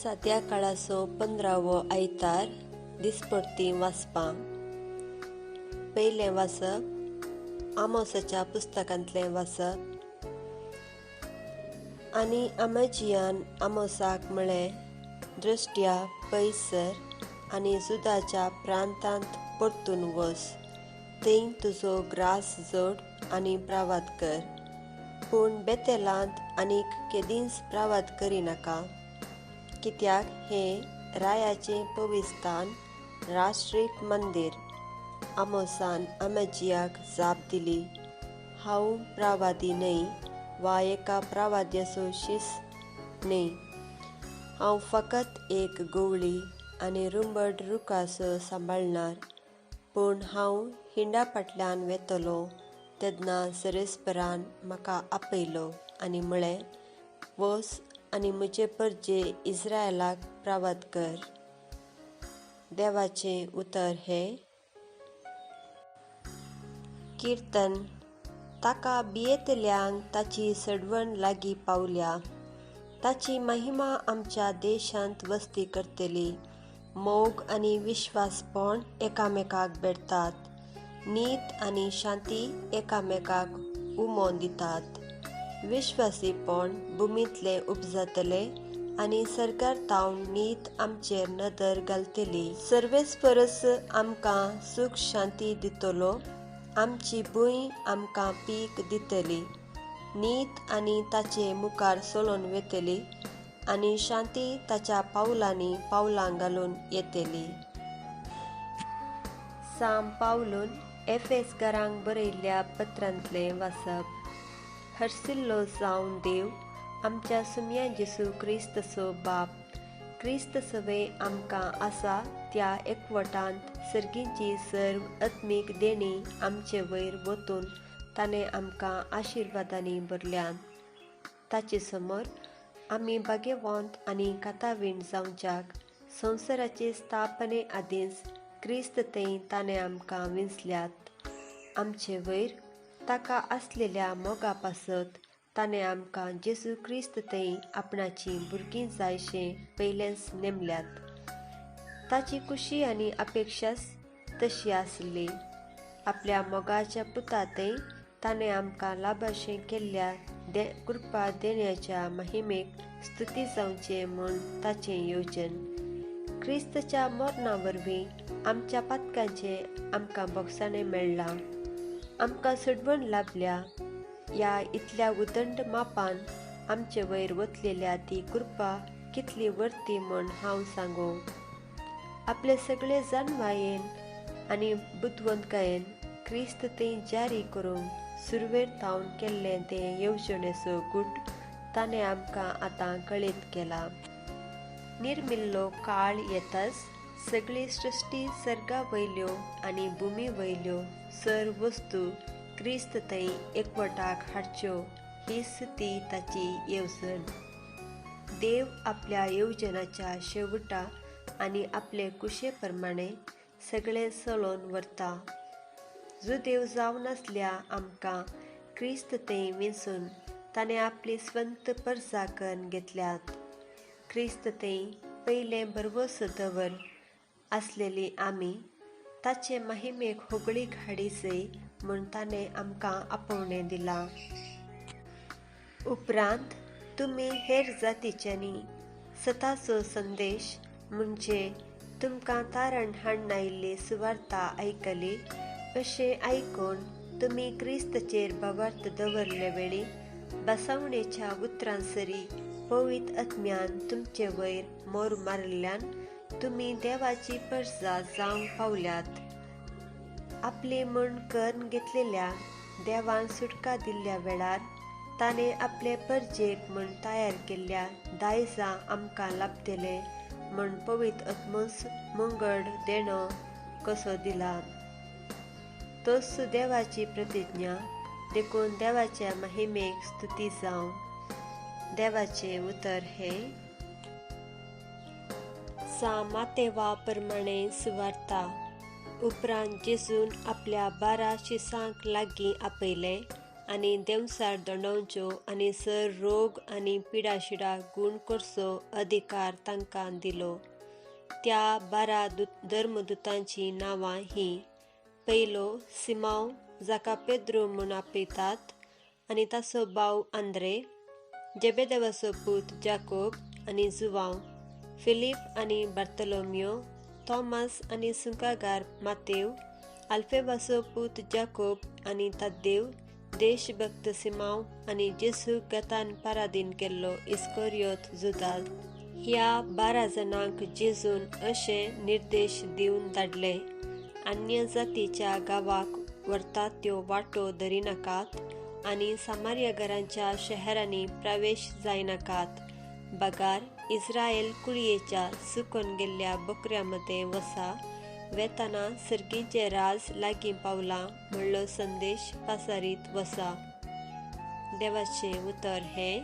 साद्या काळाचो 15वो आयतार दिसपट्टी वाचपां. पयलें वाचप आमोसाच्या पुस्तकांतलें वाचप. आनी आमाजियान आमोसाक म्हळें, दृश्ट्या पयस सर आनी जुदाच्या प्रांतांत परतून वच. थंय तुजो ग्रास जोड आनी प्रावाद कर. पूण बेतेलांत आनीक केदींच प्रावाद करिनाका, कित्याक हें रायाचें पवित्रस्थान, राष्ट्रीक मंदीर. आमोसान आमाजियाक जाप दिली, हांव प्रावादी न्हय वा एका प्रावाद्याचो शीस न्हय. हांव फकत एक गवळी आनी रुंबड रुखाचो सांबाळणार. पूण हांव हिंडा फाटल्यान वेतलो तेन्ना सरेस्परान म्हाका आपयलो आनी म्हळें, वच आनी म्हजे परजे इस्रायेलाक प्रावाद कर. देवाचें उतर हें. किर्तन. ताका भियेतल्यांक ताची सडवण लागीं पावल्या. ताची महिमा आमच्या देशांत वस्ती करतली. मोग आनी विश्वासपण एकामेकाक भेटतात. नीत आनी शांती एकामेकाक उमो दितात. विश्वासीपण भुमींतले उपजतले आनी सरकार तावन नीत आमचेर नदर घालतली. सर्वेस्परस आमकां सूख शांती दितलो. आमची भूंय आमकां पीक दितली. नीत आनी ताचे मुखार चलोन वेतली आनी शांती ताच्या पावलांनी पावलां घालून येतली. साम पावलून एफेसकारांक बरयल्ल्या पत्रांतलें वाचप. हरसिल्लो जावन देव आमच्या सुमया जेसू क्रिस्तचो बाप. क्रिस्त सवे आमकां आसा त्या एकवटांत सर्गींची सर्व आत्मीक देणी आमचे वयर वतून ताणें आमकां आशिर्वादांनी भरल्यात. ताचे समोर आमी भाग्यवंत आनी कातावीण जावच्याक संवसाराचे स्थापने आदींच क्रिस्त थंय ताणें आमकां विंचल्यात. आमचे वयर ताका आसलेल्या मोगा पासत ताणें आमकां जेसू क्रिस्त थंय आपणाची भुरगीं जायशें पयलेंच नेमल्यात. ताची खुशी आनी अपेक्षाच तशी आसली. आपल्या मोगाच्या पुता थंय ताणें आमकां लाभाशें केल्ल्या कृपा देण्याच्या महिमेक स्तुती जावचें म्हूण ताचें येवजण. क्रिस्तच्या मरणा वरवीं आमच्या पातकांचें आमकां भोगसाणें मेळ्ळां. आमकां सडवण लाभल्या. ह्या इतल्या उदंड मापान आमचे वयर वतलेल्या ती कृपा कितली वर्ती म्हूण हांव सांगू. आपले सगळे जाणवायेन आनी बुदवंतकायेन क्रिस्त थंय जारी करूंक सुरवेर तावन केल्लें तें येवजणेचो गूट ताणें आमकां आतां कळीत केला. निर्मिल्लो काळ येताच सगळी सृश्टी सर्गा वयल्यो आनी भुमी वयल्यो सर्व वस्तू क्रिस्त थंय एकवटाक हाडच्यो हीच ती ताची येवजण. देव आपल्या येवजणाच्या शेवटा आनी आपले कुशे प्रमाणें सगळें चलोवन व्हरता. जुदेव जावन आसल्या आमकां क्रिस्त थंय विंचून ताणें आपली स्वंत परजा करून घेतल्यात. क्रिस्त थंय पयलें बरवस दवर आसलेली आमी ताचे महिमेक होगळीक हाडिचय म्हूण ताणें आमकां आपोवणें दिलां. उपरांत तुमी हेर जातीच्यांनी सताचो संदेश म्हणजे तुमकां तारण हाडून आयिल्ली सुवार्ता आयकली. अशें आयकून तुमी क्रिस्ताचेर भावार्थ दवरले वेळी बसवणेच्या उतरांसरी पवित्र आत्म्यान तुमचे वयर मोर मारल्यान तुमी देवाची परजा जावंक पावल्यात. आपली म्हूण करून घेतलेल्या देवान सुटका दिल्ल्या वेळार ताणें आपले परजेक म्हूण तयार केल्ल्या दायजां आमकां लाभतले म्हूण पवित्र आत्मोस मुंगड देणो कसो दिला. तोच देवाची प्रतिज्ञा देखून देवाच्या महिमेक स्तुती जावं. देवाचें उतर हें. मातेवा प्रमाणें सुवार्ता. उपरांत जेजून आपल्या 12 शिसांक लागीं आपयलें आनी देवसार दोंडावच्यो आनी सर रोग आनी पिडाशिडा गूण करचो अधिकार तांकां दिलो. त्या 12 धर्मदुतांची नांवां ही: पयलो सिमांव, जाका पेद्रो म्हूण आपयतात, आनी ताचो भाव आंद्रे, जेबेदेवाचो पूत जाकोब आनी जुवांव, फिलीप आनी बार्तोलोम्यो, थॉमस आनी सुंकागार मातेव, आल्फेवाचो पूत जाकोब आनी ताद्देव, देशभक्त सिमांव आनी जेसूक गतान पराधीन केल्लो इस्करियोत जुदास. ह्या 12 जाणांक जेजून अशे निर्देश दिवन धाडले: अन्य जातीच्या गांवांक व्हरतात त्यो वाटो धरिनाकात आनी सामार्या घरांच्या शहरांनी प्रवेश जायनाकात. बगार इस्रायल कुळयेच्या सुकून गेल्ल्या बकऱ्यामध्ये वसा, वेताना सर्गीचें राज लागीं पावलां म्हणलो संदेश पासारीत वसा. देवाचें उतर हें: